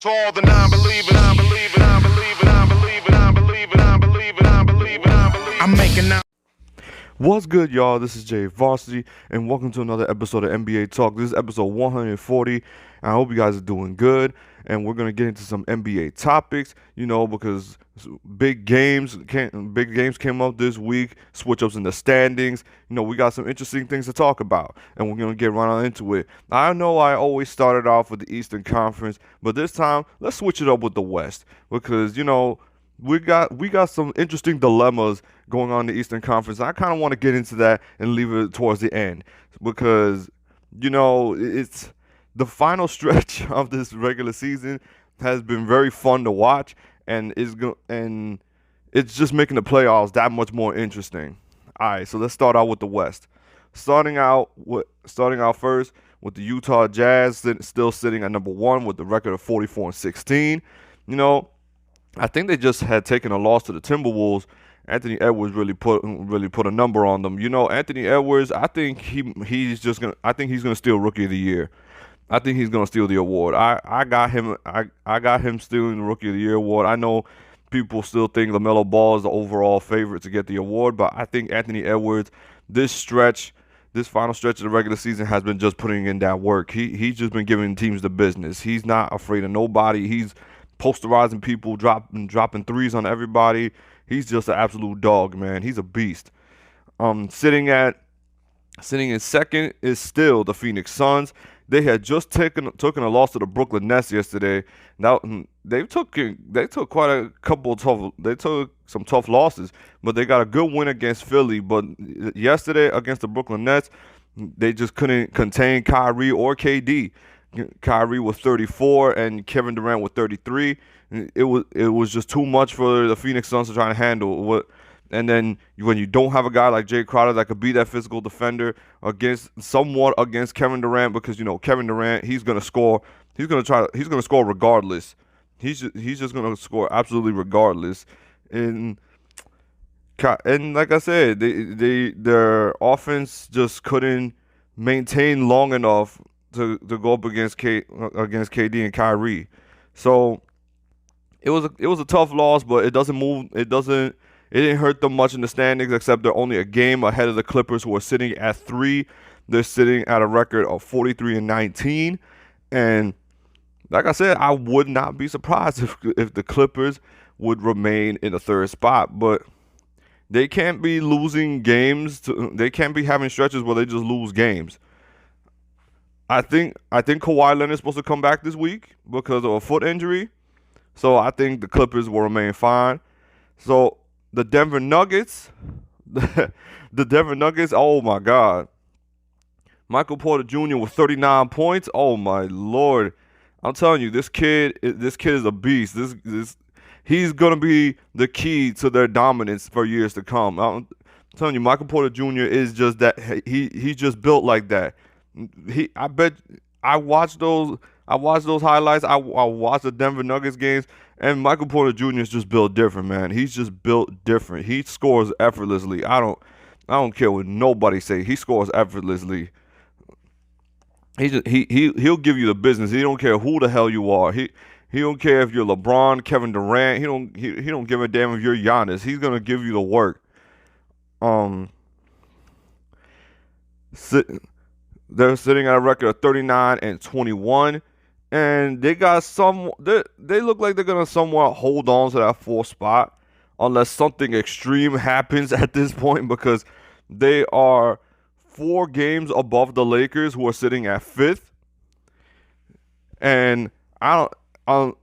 To all the non-believers, non-believers, non-believers, non-believers, non-believers, non-believers, non-believers, non-believers. I'm making out. What's good, y'all? This is Jay Varsity, and welcome to another episode of NBA Talk. This is episode 140, and I hope you guys are doing good. And we're gonna get into some NBA topics, because big games came up this week. Switch ups in the standings. We got some interesting things to talk about, and we're gonna get right on into it. I know I always started off with the Eastern Conference, but this time let's switch it up with the West because we got some interesting dilemmas going on in the Eastern Conference. I kind of want to get into that and leave it towards the end because it's the final stretch of this regular season has been very fun to watch, and it's just making the playoffs that much more interesting. All right, so let's start out with the West. Starting out first with the Utah Jazz still sitting at number one with the record of 44-16. I think they just had taken a loss to the Timberwolves. Anthony Edwards really put a number on them. Anthony Edwards, I think he's gonna steal Rookie of the Year. I think he's gonna steal the award. I got him stealing the Rookie of the Year award. I know people still think LaMelo Ball is the overall favorite to get the award, but I think Anthony Edwards, this final stretch of the regular season, has been just putting in that work. He's just been giving teams the business. He's not afraid of nobody. He's posterizing people, dropping threes on everybody. He's just an absolute dog, man. He's a beast. Sitting in second is still the Phoenix Suns. They had just taken a loss to the Brooklyn Nets yesterday. Now they took quite a couple some tough losses, but they got a good win against Philly. But yesterday against the Brooklyn Nets, they just couldn't contain Kyrie or KD. Kyrie was 34 and Kevin Durant with 33. It was just too much for the Phoenix Suns to try to handle. And then when you don't have a guy like Jay Crowder that could be that physical defender against Kevin Durant, because Kevin Durant, he's gonna score. He's gonna score regardless. He's just gonna score absolutely regardless. And like I said, their offense just couldn't maintain long enough to go up against KD and Kyrie. So it was a tough loss, but it didn't hurt them much in the standings, except they're only a game ahead of the Clippers, who are sitting at 3. They're sitting at a record of 43-19. And like I said, I would not be surprised if the Clippers would remain in the third spot. But they can't be losing games. They can't be having stretches where they just lose games. I think Kawhi Leonard is supposed to come back this week because of a foot injury. So I think the Clippers will remain fine. So the Denver Nuggets, oh my God. Michael Porter Jr. with 39 points. Oh my Lord. I'm telling you, this kid is a beast. He's gonna be the key to their dominance for years to come. I'm telling you, Michael Porter Jr. is just that. He's just built like that. I bet I watched those highlights. I watched the Denver Nuggets games, and Michael Porter Jr. is just built different, man. He's just built different. He scores effortlessly. I don't care what nobody say. He scores effortlessly. He'll give you the business. He don't care who the hell you are. He don't care if you're LeBron, Kevin Durant. He don't give a damn if you're Giannis. He's gonna give you the work. They're sitting at a record of 39-21, and they look like they're gonna somewhat hold on to that 4th spot unless something extreme happens at this point, because they are 4 games above the Lakers, who are sitting at 5th. And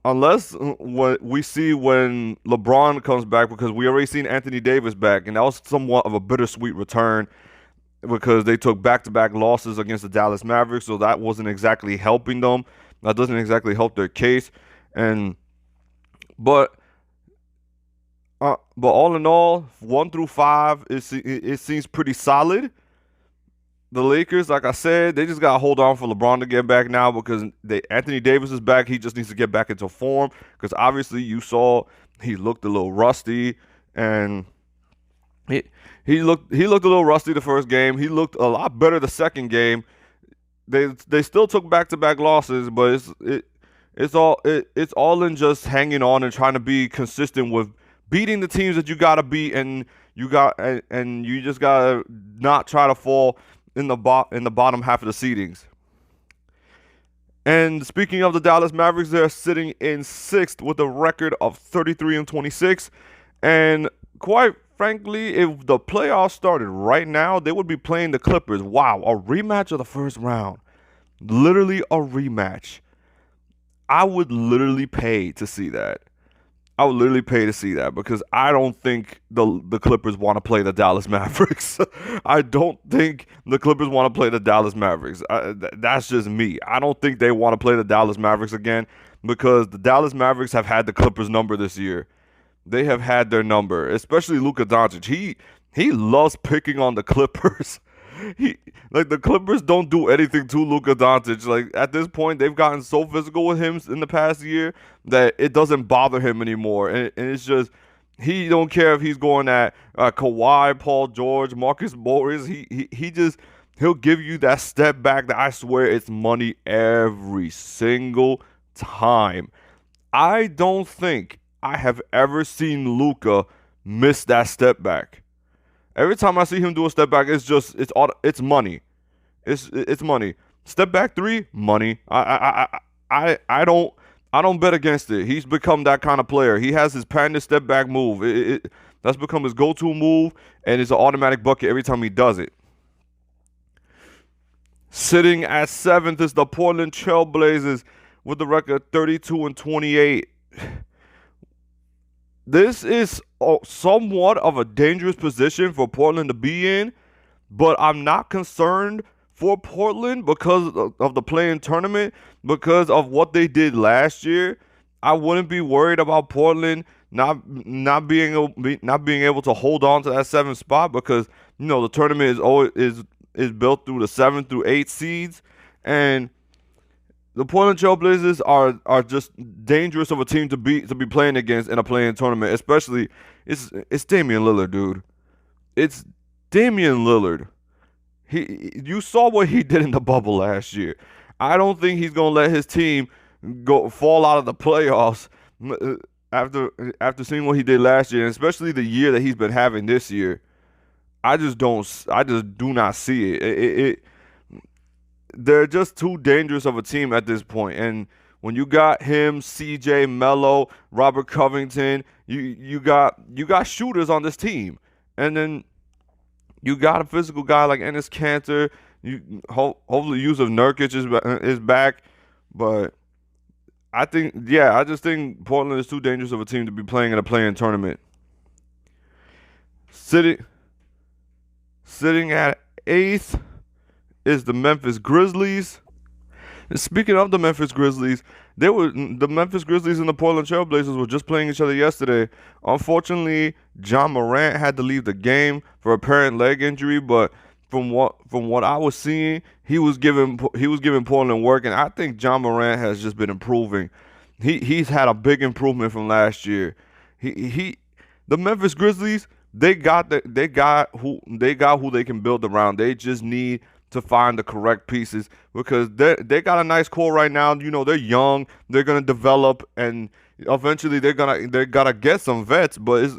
unless what we see when LeBron comes back, because we already seen Anthony Davis back, and that was somewhat of a bittersweet return, because they took back-to-back losses against the Dallas Mavericks, so that wasn't exactly helping them. That doesn't exactly help their case. But all in all, 1 through 5, it seems pretty solid. The Lakers, like I said, they just got to hold on for LeBron to get back now, because Anthony Davis is back. He just needs to get back into form, because obviously you saw he looked a little rusty, and he looked a little rusty the first game. He looked a lot better the second game. They still took back-to-back losses, but It's all in just hanging on and trying to be consistent with beating the teams that you gotta beat, and and you just gotta not try to fall in the bottom half of the seedings. And speaking of the Dallas Mavericks, they're sitting in sixth with a record of 33-26. And quite frankly, if the playoffs started right now, they would be playing the Clippers. Wow, a rematch of the first round. Literally a rematch. I would literally pay to see that. I would literally pay to see that because I don't think the Clippers want to play the Dallas Mavericks. I don't think the Clippers want to play the Dallas Mavericks. That's just me. I don't think they want to play the Dallas Mavericks again because the Dallas Mavericks have had the Clippers number this year. They have had their number, especially Luka Doncic. He loves picking on the Clippers. The Clippers don't do anything to Luka Doncic. Like at this point, they've gotten so physical with him in the past year that it doesn't bother him anymore. And it's just he don't care if he's going at Kawhi, Paul George, Marcus Morris. He'll give you that step back that I swear it's money every single time. I don't think I have ever seen Luka miss that step back. Every time I see him do a step back, it's money. It's money. Step back three, money. I don't bet against it. He's become that kind of player. He has his patented step back move. That's become his go-to move, and it's an automatic bucket every time he does it. Sitting at seventh is the Portland Trailblazers with the record 32-28. This is somewhat of a dangerous position for Portland to be in, but I'm not concerned for Portland because of the play-in tournament, because of what they did last year. I wouldn't be worried about Portland not being able to hold on to that seventh spot because the tournament is built through the 7 through 8 seeds, and the Portland Trailblazers are just dangerous of a team to be playing against in a play-in tournament. Especially, it's Damian Lillard, dude. It's Damian Lillard. You saw what he did in the bubble last year. I don't think he's gonna let his team fall out of the playoffs after seeing what he did last year, and especially the year that he's been having this year. I just do not see it. They're just too dangerous of a team at this point. And when you got him, CJ, Melo, Robert Covington, you got shooters on this team. And then you got a physical guy like Enes Kanter. Hopefully Yusuf Nurkic is back. But I just think Portland is too dangerous of a team to be playing in a play-in tournament. Sitting at eighth is the Memphis Grizzlies. And speaking of the Memphis Grizzlies, the Memphis Grizzlies and the Portland Trailblazers were just playing each other yesterday. Unfortunately, John Morant had to leave the game for apparent leg injury, but from what I was seeing, he was giving Portland work, and I think John Morant has just been improving. He's had a big improvement from last year. The Memphis Grizzlies, they got who they can build around. They just need to find the correct pieces because they got a nice core right now. They're young, they're gonna develop, and eventually they gotta get some vets. But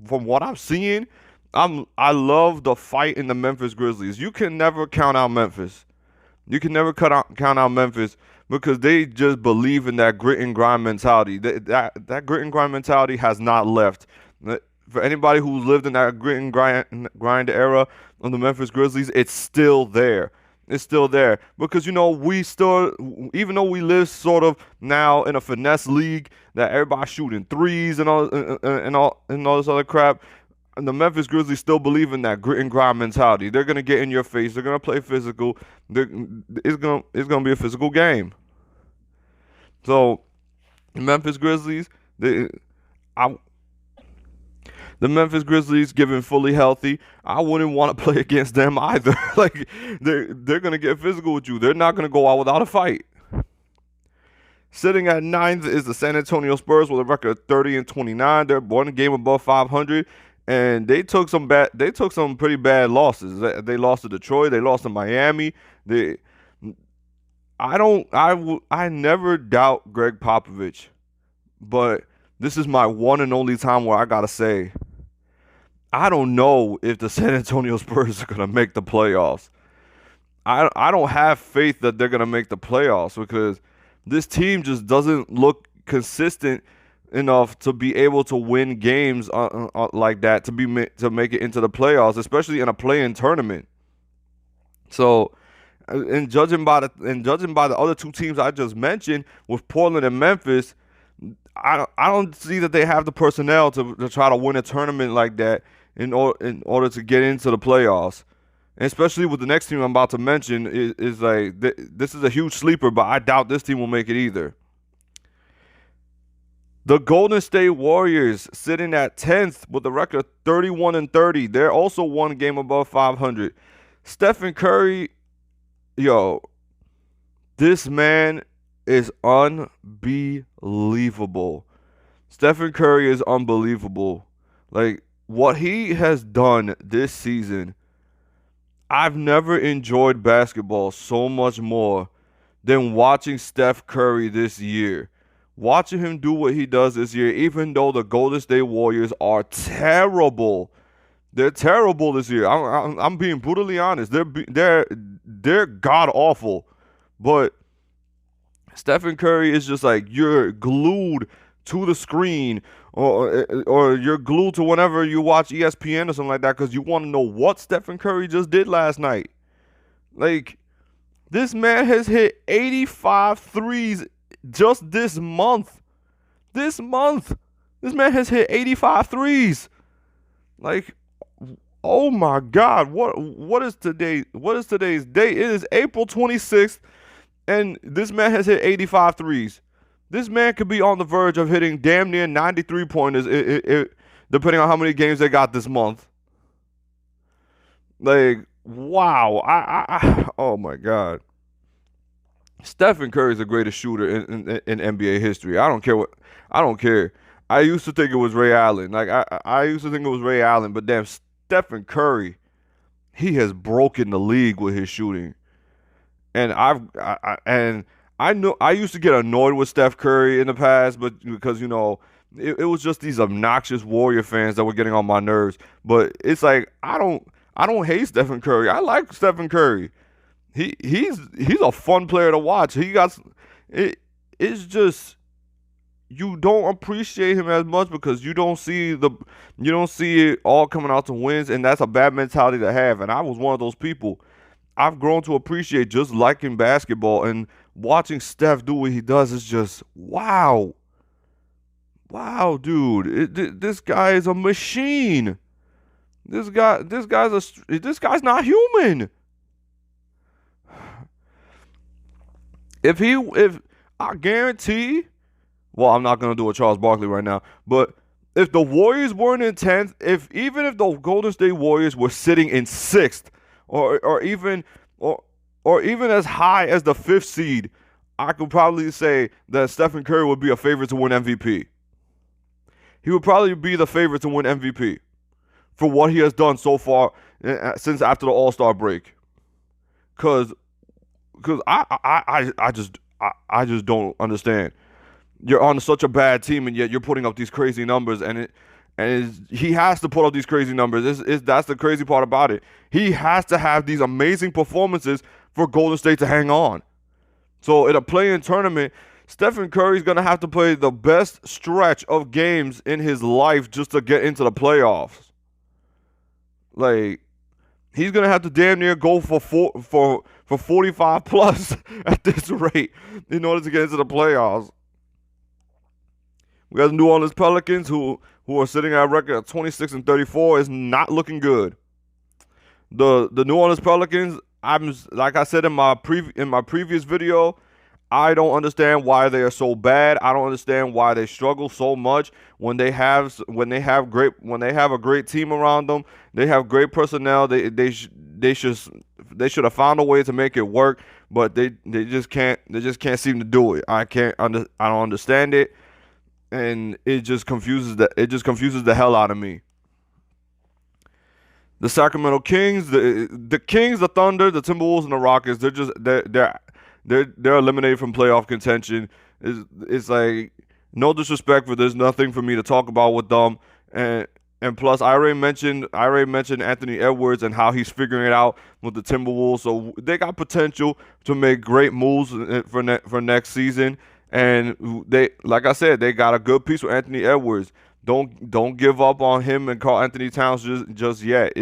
from what I'm seeing, I love the fight in the Memphis Grizzlies. You can never count out Memphis. You can never count out Memphis because they just believe in that grit and grind mentality. That grit and grind mentality has not left. For anybody who's lived in that grit and grind era of the Memphis Grizzlies, it's still there. It's still there because we still, even though we live sort of now in a finesse league that everybody's shooting threes and all this other crap, and the Memphis Grizzlies still believe in that grit and grind mentality. They're gonna get in your face. They're gonna play physical. It's gonna be a physical game. So, the Memphis Grizzlies, the Memphis Grizzlies, given fully healthy, I wouldn't want to play against them either. Like they're gonna get physical with you. They're not gonna go out without a fight. Sitting at ninth is the San Antonio Spurs with a record of 30-29. They're one game above 500, and they took some pretty bad losses. They lost to Detroit. They lost to Miami. I never doubt Greg Popovich, but this is my one and only time where I gotta say, I don't know if the San Antonio Spurs are gonna make the playoffs. I don't have faith that they're gonna make the playoffs because this team just doesn't look consistent enough to be able to win games like that to make it into the playoffs, especially in a play-in tournament. So, and judging by the other two teams I just mentioned with Portland and Memphis, I don't see that they have the personnel to try to win a tournament like that in order to get into the playoffs. And especially with the next team I'm about to mention is like this is a huge sleeper, but I doubt this team will make it either. The Golden State Warriors sitting at 10th with a record of 31-30. They're also one game above 500. Stephen Curry, yo, this man is unbelievable. Stephen Curry is unbelievable. Like, what he has done this season, I've never enjoyed basketball so much more than watching Steph Curry this year. Watching him do what he does this year, even though the Golden State Warriors are terrible. They're terrible this year. I'm being brutally honest. They're god awful. But Stephen Curry is just like, you're glued to the screen, or you're glued to whenever you watch ESPN or something like that because you want to know what Stephen Curry just did last night. Like, this man has hit 85 threes just this month. This month. This man has hit 85 threes. Like, oh my God. What is today's date? It is April 26th, and this man has hit 85 threes. This man could be on the verge of hitting damn near 93 pointers depending on how many games they got this month. Like, wow. Oh my God. Stephen Curry is the greatest shooter in NBA history. I don't care. I used to think it was Ray Allen. Like, I used to think it was Ray Allen, but damn, Stephen Curry, he has broken the league with his shooting. And I know I used to get annoyed with Steph Curry in the past, but because, you know, it was just these obnoxious Warrior fans that were getting on my nerves. But it's like, I don't hate Stephen Curry. I like Stephen Curry. He's a fun player to watch. It's just, you don't appreciate him as much because you don't see it all coming out to wins, and that's a bad mentality to have. And I was one of those people. I've grown to appreciate just liking basketball, and watching Steph do what he does is just wow. Wow, dude. This guy is a machine. This guy's not human. If I guarantee, well, I'm not gonna do a Charles Barkley right now, but if the Warriors weren't in 10th, even if the Golden State Warriors were sitting in 6th, or even as high as the 5th seed, I could probably say that Stephen Curry would be a favorite to win MVP. He would probably be the favorite to win MVP for what he has done so far since after the All-Star break. Cause I just don't understand. You're on such a bad team, and yet you're putting up these crazy numbers, he has to put up these crazy numbers. That's the crazy part about it. He has to have these amazing performances for Golden State to hang on. So in a play-in tournament, Stephen Curry's going to have to play the best stretch of games in his life just to get into the playoffs. Like, he's going to have to damn near go for 45 plus at this rate in order to get into the playoffs. We have the New Orleans Pelicans who are sitting at a record of 26-34. Is not looking good. The New Orleans Pelicans, like I said in my previous video, I don't understand why they are so bad. I don't understand why they struggle so much when they have a great team around them. They have great personnel. They should have found a way to make it work, but they just can't seem to do it. I don't understand it, and it just confuses the hell out of me. The Sacramento Kings, the Kings, the Thunder, the Timberwolves, and the Rockets, they're eliminated from playoff contention. It's like no disrespect, but there's nothing for me to talk about with them. And plus, I already mentioned Anthony Edwards and how he's figuring it out with the Timberwolves. So they got potential to make great moves for next season. And they, like I said, they got a good piece with Anthony Edwards. Don't give up on him and Karl Anthony Towns just yet.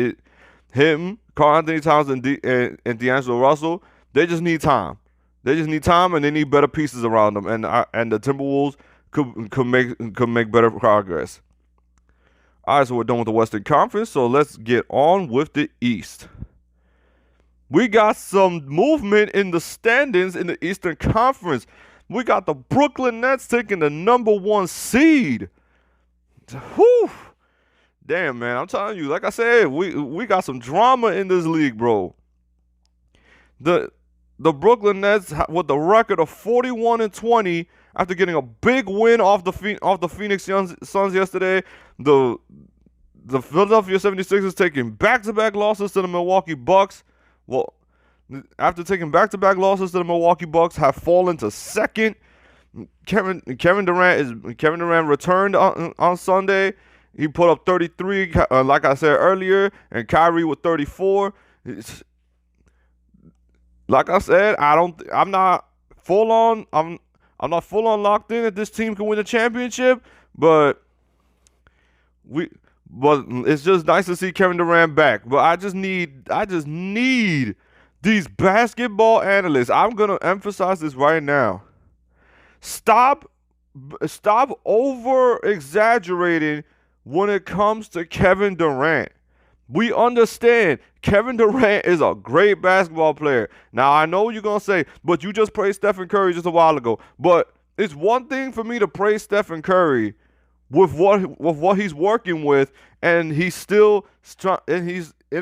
Karl Anthony Towns and D'Angelo Russell, they just need time. They just need time, and they need better pieces around them. And the Timberwolves could make better progress. All right, so we're done with the Western Conference, so let's get on with the East. We got some movement in the standings in the Eastern Conference. We got the Brooklyn Nets taking the #1 seed. Whew. Damn, man, I'm telling you, like I said, we got some drama in this league, bro. The Brooklyn Nets with the record of 41-20 after getting a big win off the Phoenix Suns yesterday. The Philadelphia 76ers taking back-to-back losses to the Milwaukee Bucks. Well, after taking back-to-back losses to the Milwaukee Bucks, have fallen to second. Kevin Durant returned on Sunday. He put up 33, like I said earlier, and Kyrie with 34. Like I said, I'm not full on locked in that this team can win the championship, but it's just nice to see Kevin Durant back. But I just need these basketball analysts. I'm gonna emphasize this right now. Stop over exaggerating when it comes to Kevin Durant. We understand Kevin Durant is a great basketball player. Now, I know you're going to say, but you just praised Stephen Curry just a while ago. But it's one thing for me to praise Stephen Curry with what he's working with, and he's in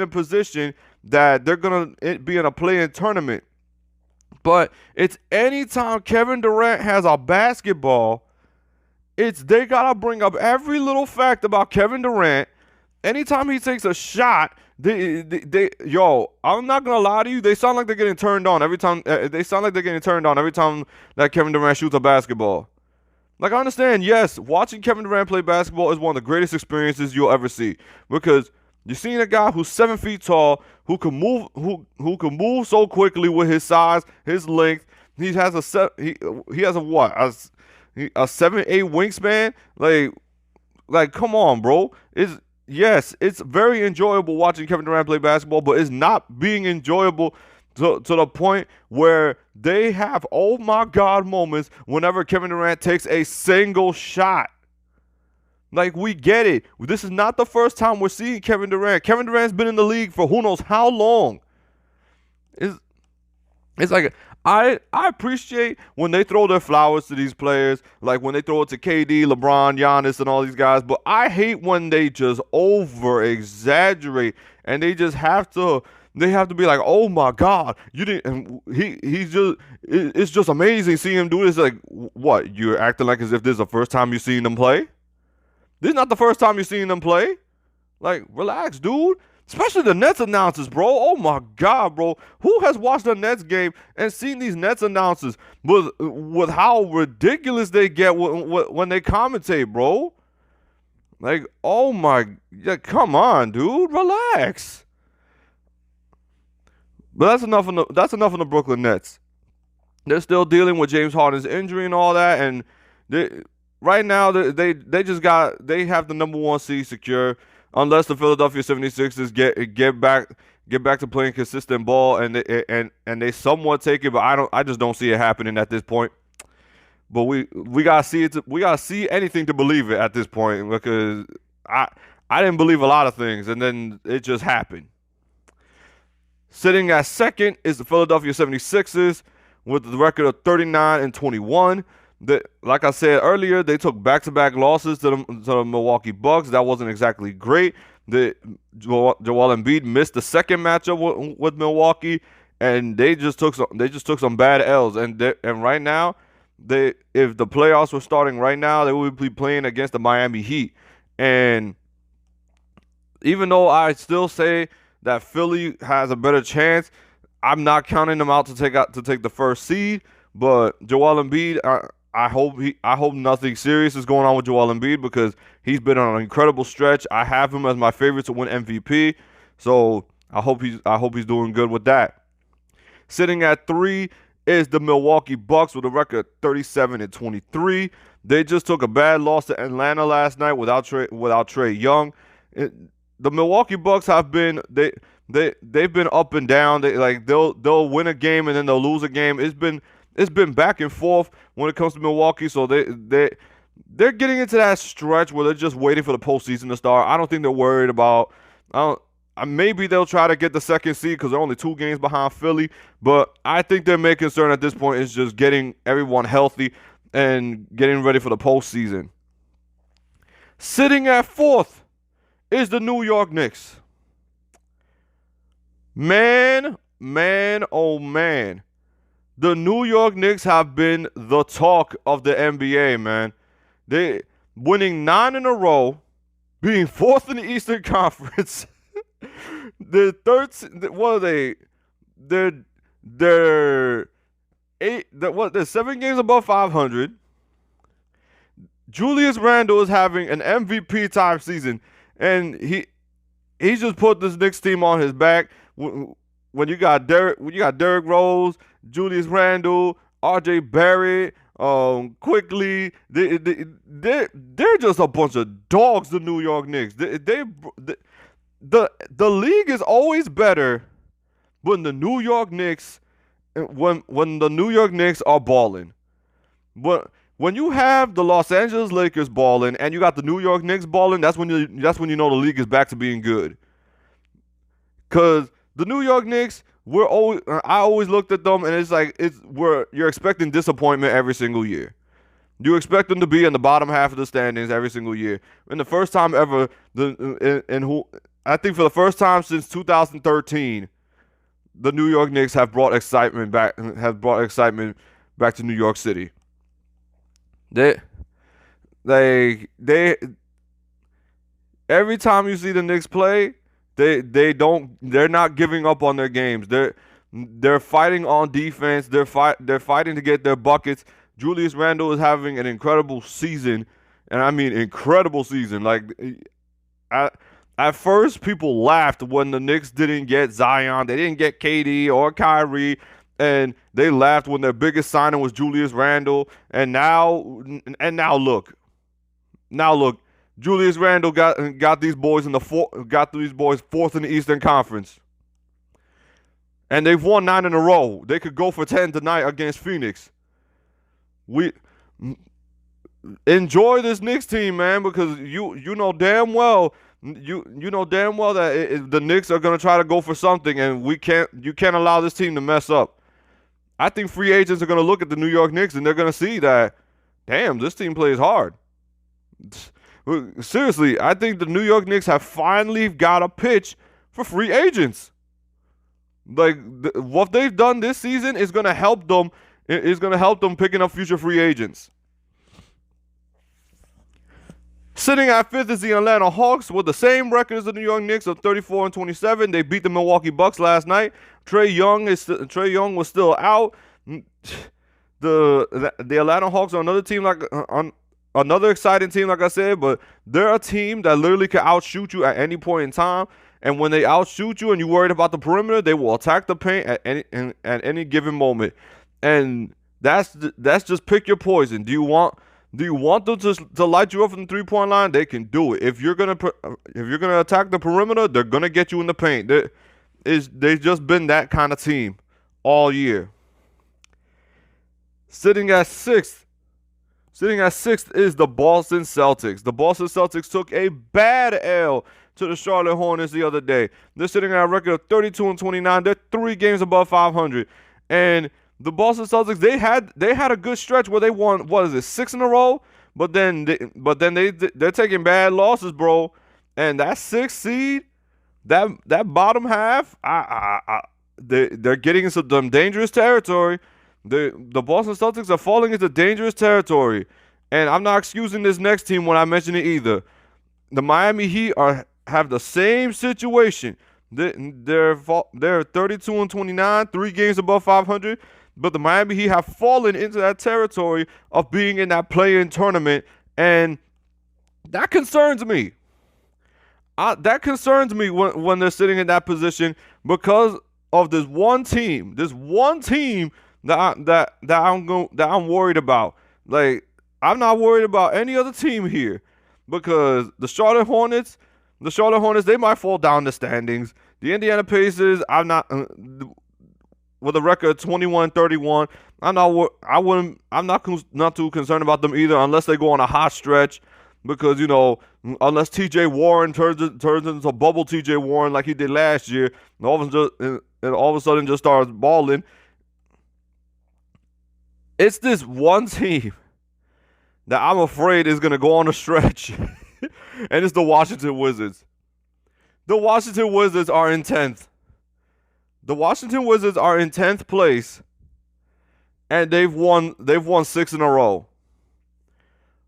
a position that they're going to be in a play-in tournament. But it's anytime Kevin Durant has a basketball, they got to bring up every little fact about Kevin Durant. Anytime he takes a shot, I'm not gonna lie to you, they sound like they're getting turned on every time. They sound like they're getting turned on every time that Kevin Durant shoots a basketball. Like, I understand, yes, watching Kevin Durant play basketball is one of the greatest experiences you'll ever see, because you're seeing a guy who's 7 feet tall, who can move so quickly with his size, his length. He has a 7'8" wingspan. Like, come on, bro. Yes, it's very enjoyable watching Kevin Durant play basketball, but it's not being enjoyable to the point where they have oh my God moments whenever Kevin Durant takes a single shot. Like, we get it. This is not the first time we're seeing Kevin Durant. Kevin Durant's been in the league for who knows how long. It's like, I appreciate when they throw their flowers to these players, like when they throw it to KD, LeBron, Giannis, and all these guys, but I hate when they just over-exaggerate and they have to be like, oh my God, you didn't, it's just amazing seeing him do this. Like, what, you're acting like as if this is the first time you've seen them play? This is not the first time you've seen them play. Like, relax, dude. Especially the Nets announcers, bro. Oh, my God, bro. Who has watched a Nets game and seen these Nets announcers with how ridiculous they get when they commentate, bro? Like, oh, my. Yeah, come on, dude. Relax. But that's enough of the Brooklyn Nets. They're still dealing with James Harden's injury and all that. And right now, they have the #1 seed secure. Unless the Philadelphia 76ers get back to playing consistent ball and they somewhat take it, but I just don't see it happening at this point. But we gotta see it. We gotta see anything to believe it at this point, because I didn't believe a lot of things, and then it just happened. Sitting at second is the Philadelphia 76ers with the record of 39-21. Like I said earlier, they took back-to-back losses to the Milwaukee Bucks. That wasn't exactly great. Joel Embiid missed the second matchup with Milwaukee, and they just took some bad L's. And right now, if the playoffs were starting right now, they would be playing against the Miami Heat. And even though I still say that Philly has a better chance, I'm not counting them out to take the first seed, but Joel Embiid, I hope nothing serious is going on with Joel Embiid because he's been on an incredible stretch. I have him as my favorite to win MVP, so I hope he's doing good with that. Sitting at 3 is the Milwaukee Bucks with a record 37-23. They just took a bad loss to Atlanta last night without Trae Young. The Milwaukee Bucks have been they've been up and down. They'll win a game and then they'll lose a game. It's been back and forth when it comes to Milwaukee. So they're getting into that stretch where they're just waiting for the postseason to start. I don't think they're worried about. Maybe they'll try to get the second seed because they're only 2 games behind Philly. But I think their main concern at this point is just getting everyone healthy and getting ready for the postseason. Sitting at 4th is the New York Knicks. Man, oh man. The New York Knicks have been the talk of the NBA, man. They winning 9 in a row, being 4th in the Eastern Conference. They're 7 games above 500. Julius Randle is having an MVP type season, and he's just put this Knicks team on his back. When you got Derrick Rose, Julius Randle, R.J. Barrett, quickly, they're just a bunch of dogs. The New York Knicks. The league is always better when the New York Knicks are balling. But when you have the Los Angeles Lakers balling and you got the New York Knicks balling, that's when you know the league is back to being good. Cause the New York Knicks, I always looked at them and you're expecting disappointment every single year. You expect them to be in the bottom half of the standings every single year. And the first time ever, I think for the first time since 2013, the New York Knicks have brought excitement back to New York City. Every time you see the Knicks play, they're not giving up on their games. They're fighting on defense. They're fighting to get their buckets. Julius Randle is having an incredible season, and I mean incredible season. At first, people laughed when the Knicks didn't get Zion. They didn't get KD or Kyrie. And they laughed when their biggest signing was Julius Randle. And now look. Julius Randle got these boys fourth in the Eastern Conference. And they've won 9 in a row. They could go for 10 tonight against Phoenix. We enjoy this Knicks team, man, because you know damn well that the Knicks are going to try to go for something, and you can't allow this team to mess up. I think free agents are going to look at the New York Knicks and they're going to see that, damn, this team plays hard. Seriously, I think the New York Knicks have finally got a pitch for free agents. What they've done this season is going to help them. Is going to help them picking up future free agents. Sitting at 5th is the Atlanta Hawks with the same record as the New York Knicks of 34-27. They beat the Milwaukee Bucks last night. Trae Young was still out. The Atlanta Hawks are another exciting team, like I said, but they're a team that literally can outshoot you at any point in time. And when they outshoot you and you're worried about the perimeter, they will attack the paint at any given moment. And that's just pick your poison. Do you want them to light you up from the 3-point line? They can do it. If you're gonna attack the perimeter, they're gonna get you in the paint. They've just been that kind of team all year. Sitting at sixth is the Boston Celtics. The Boston Celtics took a bad L to the Charlotte Hornets the other day. They're sitting at a record of 32-29. They're 3 games above 500. And the Boston Celtics, they had a good stretch where they won, 6 in a row? But then they're taking bad losses, bro. And that 6th seed, that bottom half, they're getting into some dangerous territory. The Boston Celtics are falling into dangerous territory. And I'm not excusing this next team when I mention it either. The Miami Heat have the same situation. They're 32-29, 3 games above 500. But the Miami Heat have fallen into that territory of being in that play-in tournament, and that concerns me. That concerns me when they're sitting in that position because of this one team that I'm worried about. Like, I'm not worried about any other team here because the Charlotte Hornets, they might fall down the standings. The Indiana Pacers, I'm not with a record of 21-31. I'm not too concerned about them either unless they go on a hot stretch. Because, unless T.J. Warren turns into bubble T.J. Warren like he did last year, and all of a sudden just starts balling. It's this one team that I'm afraid is going to go on a stretch, and it's the Washington Wizards. The Washington Wizards are in 10th. The Washington Wizards are in 10th place, and they've won 6 in a row.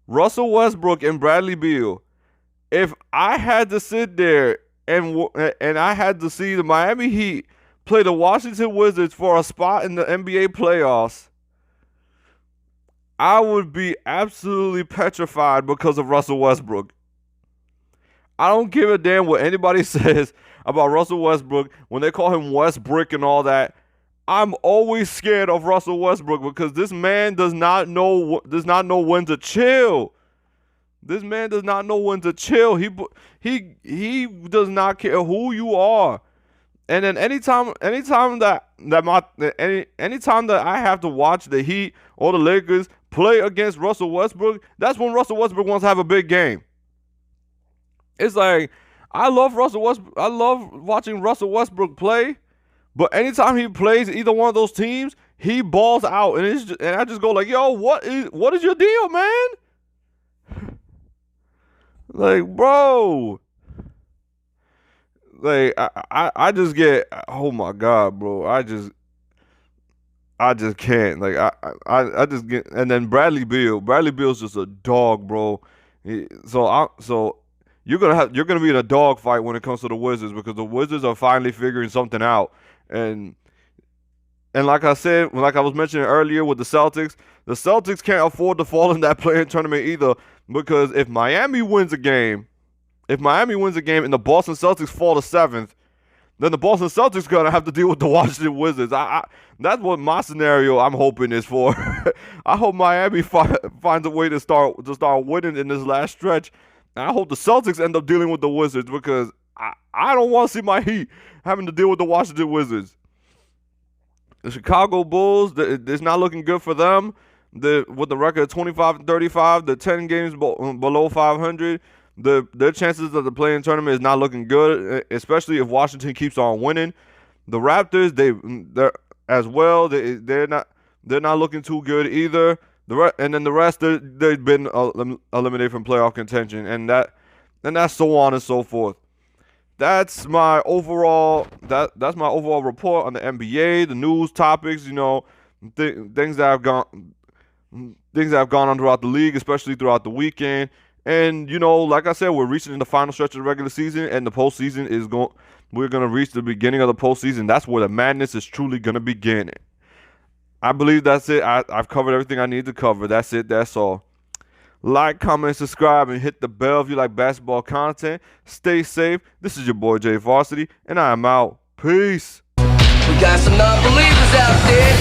Russell Westbrook and Bradley Beal. If I had to sit there and I had to see the Miami Heat play the Washington Wizards for a spot in the NBA playoffs, I would be absolutely petrified because of Russell Westbrook. I don't give a damn what anybody says about Russell Westbrook when they call him Westbrick and all that. I'm always scared of Russell Westbrook because this man does not know when to chill. This man does not know when to chill. He does not care who you are. And then anytime that I have to watch the Heat or the Lakers play against Russell Westbrook, that's when Russell Westbrook wants to have a big game. It's like I love Russell Westbrook. I love watching Russell Westbrook play. But anytime he plays either one of those teams, he balls out, and I just go like, "Yo, what is your deal, man?" Like, bro, like I just get, oh my God, bro, I just can't. Like I just get, and then Bradley Beal's just a dog, bro. So you're gonna be in a dog fight when it comes to the Wizards because the Wizards are finally figuring something out. And like I said, like I was mentioning earlier with the Celtics can't afford to fall in that play-in tournament either because if Miami wins a game and the Boston Celtics fall to 7th, then the Boston Celtics gonna have to deal with the Washington Wizards. That's what my scenario I'm hoping is for. I hope Miami finds a way to start winning in this last stretch. And I hope the Celtics end up dealing with the Wizards because I don't want to see my Heat having to deal with the Washington Wizards. The Chicago Bulls, it's not looking good for them. With the record of 25-35, the 10 games below 500, their chances of the play-in tournament is not looking good, especially if Washington keeps on winning. The Raptors, they're as well. They're not looking too good either. And then the rest, they've been eliminated from playoff contention, and that's so on and so forth. That's my overall report on the NBA, the news topics, things that have gone on throughout the league, especially throughout the weekend. And like I said, we're reaching the final stretch of the regular season, and the postseason we're gonna reach the beginning of the postseason. That's where the madness is truly gonna begin. I believe that's it. I've covered everything I need to cover. That's it. That's all. Like, comment, subscribe, and hit the bell if you like basketball content. Stay safe. This is your boy Jay Varsity, and I am out. Peace. We got some non-believers out there.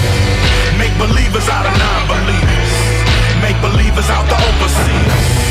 Make believers out of non-believers. Make believers out the overseers.